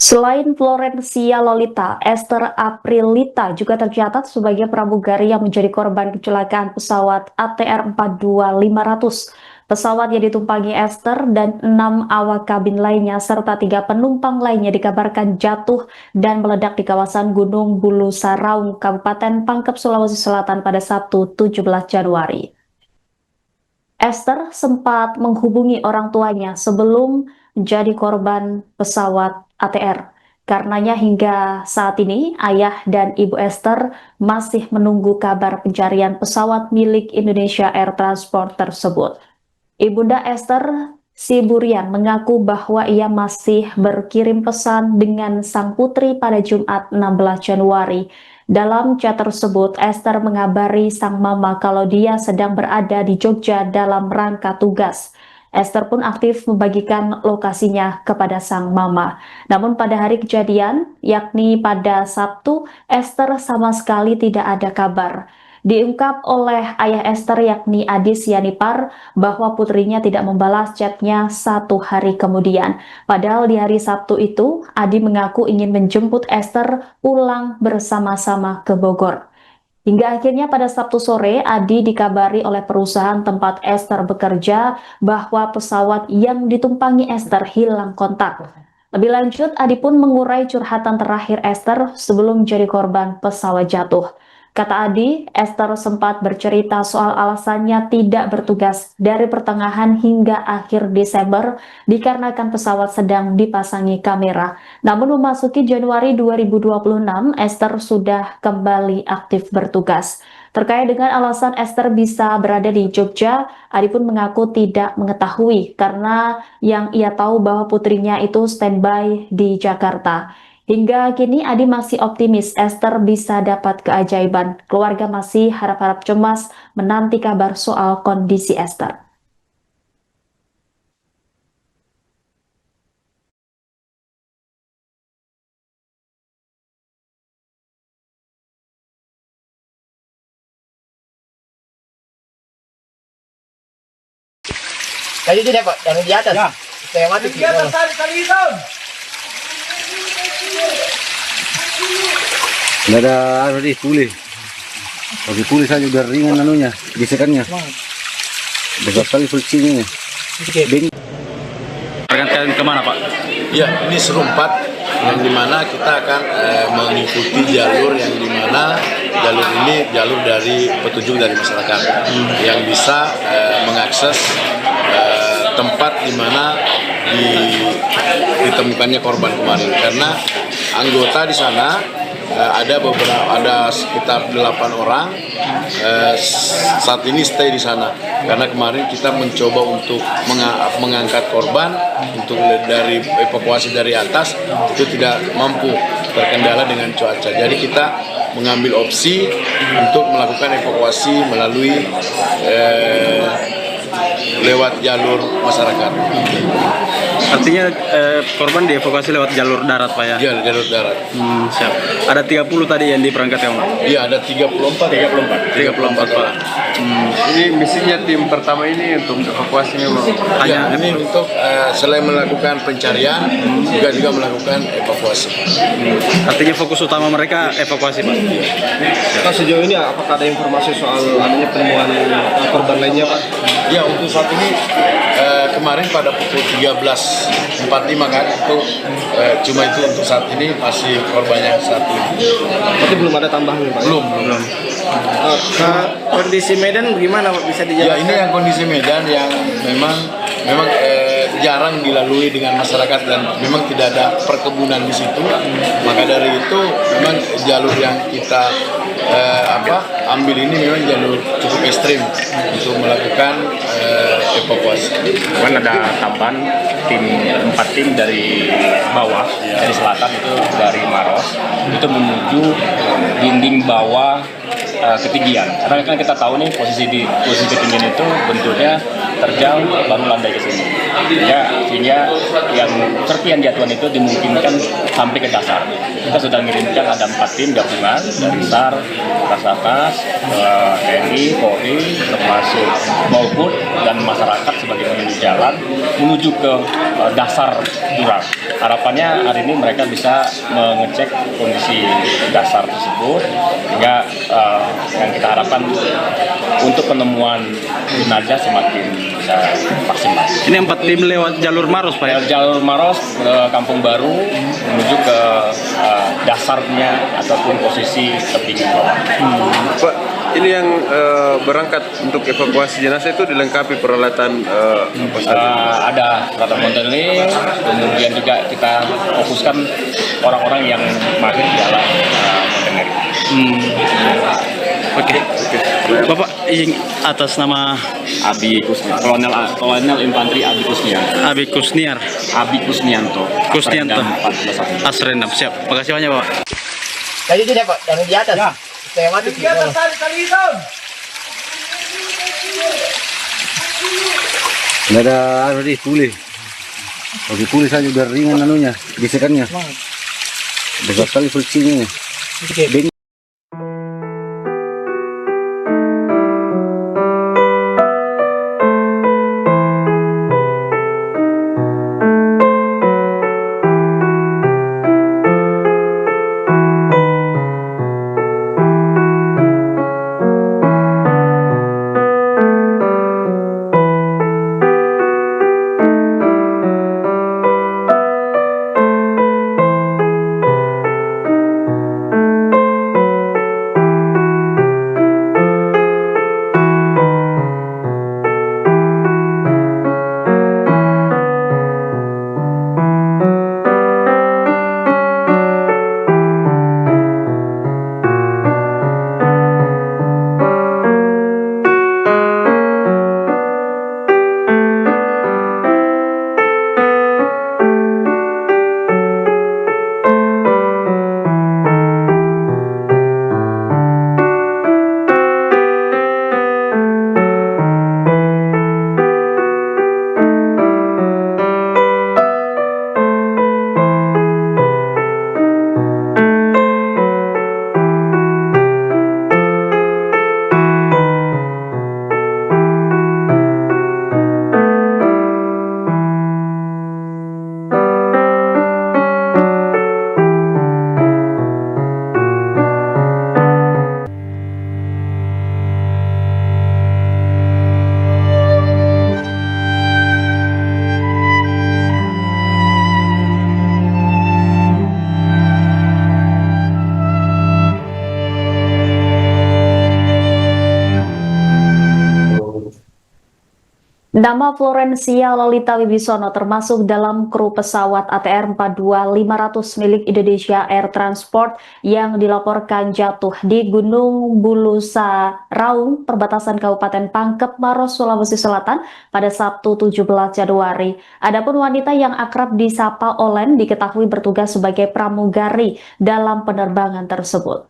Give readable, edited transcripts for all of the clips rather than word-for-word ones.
Selain Florencia Lolita, Esther Aprilita juga tercatat sebagai pramugari yang menjadi korban kecelakaan pesawat ATR 42500. Pesawat yang ditumpangi Esther dan 6 awak kabin lainnya serta 3 penumpang lainnya dikabarkan jatuh dan meledak di kawasan Gunung Bulu Saraung, Kabupaten Pangkep, Sulawesi Selatan pada Sabtu 17 Januari. Esther sempat menghubungi orang tuanya sebelum menjadi korban pesawat ATR. Karenanya hingga saat ini ayah dan ibu Esther masih menunggu kabar pencarian pesawat milik Indonesia Air Transport tersebut. Ibunda Esther Siburian mengaku bahwa ia masih berkirim pesan dengan sang putri pada Jumat 16 Januari. Dalam chat tersebut, Esther mengabari sang mama kalau dia sedang berada di Jogja dalam rangka tugas. Esther pun aktif membagikan lokasinya kepada sang mama. Namun pada hari kejadian, yakni pada Sabtu, Esther sama sekali tidak ada kabar. Diungkap oleh ayah Esther yakni Adi Sianipar bahwa putrinya tidak membalas chatnya 1 hari kemudian. Padahal di hari Sabtu itu, Adi mengaku ingin menjemput Esther pulang bersama-sama ke Bogor. Hingga akhirnya pada Sabtu sore, Adi dikabari oleh perusahaan tempat Esther bekerja bahwa pesawat yang ditumpangi Esther hilang kontak. Lebih lanjut, Adi pun mengurai curhatan terakhir Esther sebelum jadi korban pesawat jatuh. Kata Adi, Esther sempat bercerita soal alasannya tidak bertugas dari pertengahan hingga akhir Desember dikarenakan pesawat sedang dipasangi kamera. Namun memasuki Januari 2026, Esther sudah kembali aktif bertugas. Terkait dengan alasan Esther bisa berada di Jogja, Adi pun mengaku tidak mengetahui karena yang ia tahu bahwa putrinya itu standby di Jakarta. Hingga kini Adi masih optimis Esther bisa dapat keajaiban. Keluarga masih harap-harap cemas menanti kabar soal kondisi Esther. Tadi itu dapat yang di atas. Ya. Yang mati Di atas tali itu. Nggak ada anu deh, pulih. Pakai pulih saja biar ringan anunya, gesekannya. Besar sekali friksinya. Bing. Pergantian kemana Pak? Ya, ini serumpat yang dimana kita akan mengikuti jalur yang dimana jalur ini jalur dari petunjuk dari masyarakat yang bisa mengakses tempat dimana ditemukannya korban kemarin, karena anggota di sana ada sekitar 8 orang saat ini stay di sana karena kemarin kita mencoba untuk mengangkat korban untuk dari evakuasi dari atas itu tidak mampu, terkendala dengan cuaca. Jadi kita mengambil opsi untuk melakukan evakuasi melalui lewat jalur masyarakat. Artinya korban dievakuasi lewat jalur darat Pak ya? Ya, jalur darat. Siap. Ada 30 tadi yang diperangkatkan Pak? Iya, ada 34 Pak. Ini misinya tim pertama ini untuk evakuasi memang. Ya, ini untuk selain melakukan pencarian juga melakukan evakuasi. Artinya fokus utama mereka evakuasi Pak? Pak, sejauh ini apakah ada informasi soal adanya penemuan korban lainnya Pak? Ya, untuk saat ini kemarin pada pukul 13.45 kan itu cuma itu untuk saat ini masih korbannya satu. Berarti belum ada tambahan Pak? Belum. Kondisi Medan bagaimana Pak, bisa dijelaskan? Ya, ini yang kondisi Medan yang memang jarang dilalui dengan masyarakat dan memang tidak ada perkebunan di situ. Maka dari itu memang jalur yang kita ambil ini memang jalur cukup ekstrim untuk melakukan evakuasi. Kan ada tambahan tim 4 tim dari bawah, dari selatan itu dari Maros itu menuju dinding bawah ketinggian. Karena kan kita tahu nih posisi ketinggian itu bentuknya terjal baru landai ke sini. Sehingga yang serpihan jatuhan itu dimungkinkan sampai ke dasar. Kita sudah mengirimkan ada 4 tim gabungan dari SAR, Basarnas, TNI, Polri, termasuk maupun dan masyarakat sebagai penunjuk jalan menuju ke dasar jurang. Harapannya hari ini mereka bisa mengecek kondisi dasar tersebut, sehingga yang kita harapkan untuk penemuan jenazah semakin bisa maksimal. Ini 4 tim lewat jalur Maros, Pak ya? Jalur Maros ke Kampung Baru menuju ke dasarnya ataupun posisi tebing bawah. Pak, ini yang berangkat untuk evakuasi jenazah itu dilengkapi peralatan apa saja? Ada peralatan modeling, kemudian juga kita fokuskan orang-orang yang mahir dalam modeling. Oke. Bapak izin atas nama Abi Kusnianto, Kolonel Infanteri Abi Kusnianto. Abi Kusniar. Abi Kusnianto. Kusnianto. Asrendam 14. Asrendam, siap. Makasih banyak, Pak. Kayu itu deh Pak, yang di atas. Ya. Yang mati. Di atas Nggak ada tadi pulih. Pakai pulih saja biar ringan anunya, gesekannya. Besar sekali friksi-nya. Nama Florencia Lolita Wibisono termasuk dalam kru pesawat ATR 42500 milik Indonesia Air Transport yang dilaporkan jatuh di Gunung Bulusa Raung, perbatasan Kabupaten Pangkep Maros, Sulawesi Selatan pada Sabtu 17 Januari. Adapun wanita yang akrab disapa Olen diketahui bertugas sebagai pramugari dalam penerbangan tersebut.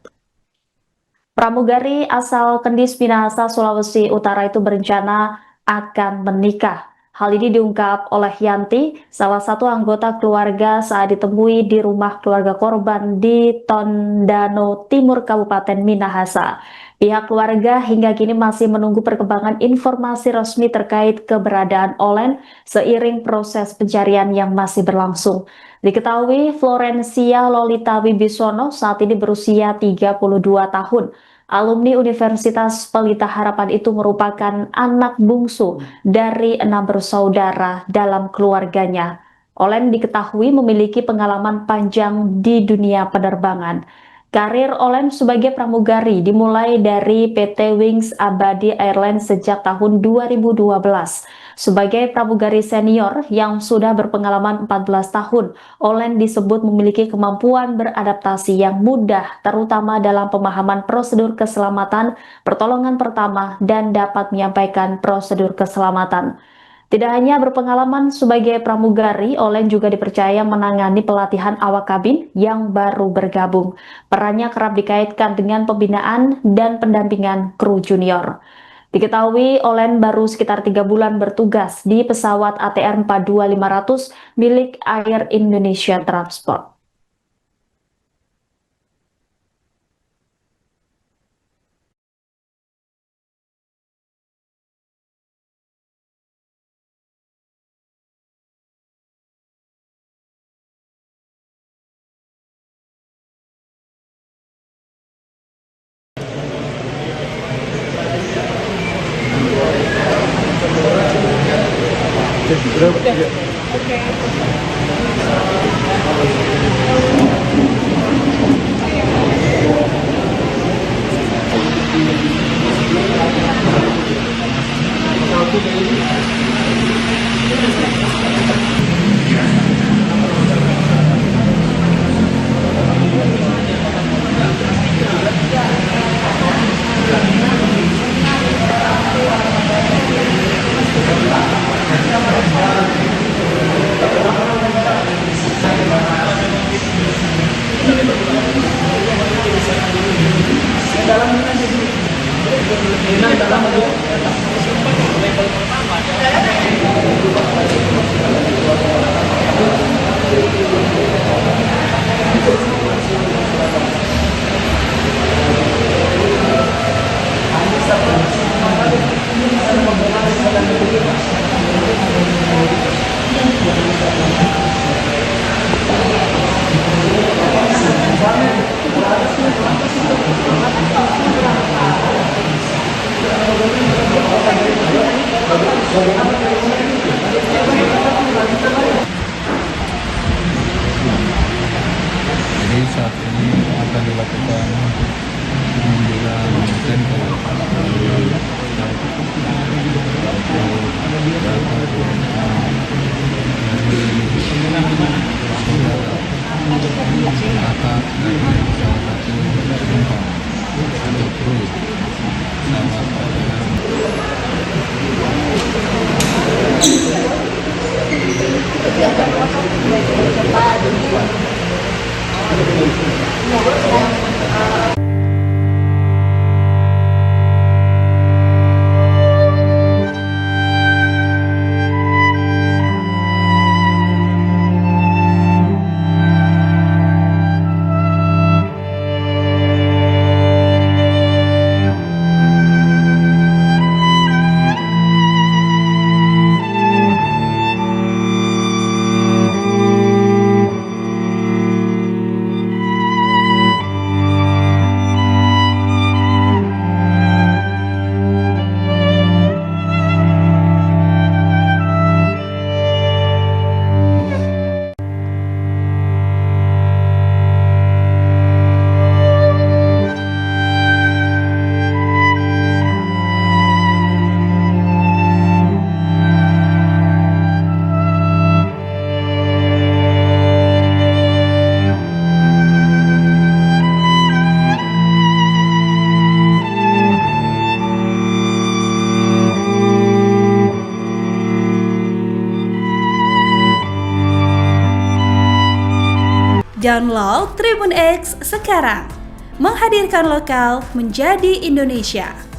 Pramugari asal Kendis Minahasa, Sulawesi Utara itu berencana akan menikah. Hal ini diungkap oleh Yanti, salah satu anggota keluarga saat ditemui di rumah keluarga korban di Tondano Timur, Kabupaten Minahasa. Pihak keluarga hingga kini masih menunggu perkembangan informasi resmi terkait keberadaan Olen seiring proses pencarian yang masih berlangsung. Diketahui Florencia Lolita Wibisono saat ini berusia 32 tahun. Alumni Universitas Pelita Harapan itu merupakan anak bungsu dari 6 bersaudara dalam keluarganya. Olen diketahui memiliki pengalaman panjang di dunia penerbangan. Karir Olen sebagai pramugari dimulai dari PT Wings Abadi Airlines sejak tahun 2012. Sebagai pramugari senior yang sudah berpengalaman 14 tahun, Olen disebut memiliki kemampuan beradaptasi yang mudah, terutama dalam pemahaman prosedur keselamatan, pertolongan pertama, dan dapat menyampaikan prosedur keselamatan. Tidak hanya berpengalaman sebagai pramugari, Olen juga dipercaya menangani pelatihan awak kabin yang baru bergabung. Perannya kerap dikaitkan dengan pembinaan dan pendampingan kru junior. Diketahui Olen baru sekitar 3 bulan bertugas di pesawat ATR 42500 milik Air Indonesia Transport. Jadi saat ini akan dilakukan pengambilan sampel kakak dari salah satu penumpang atau kru pesawat ATR. Download Tribun X sekarang, menghadirkan lokal menjadi Indonesia.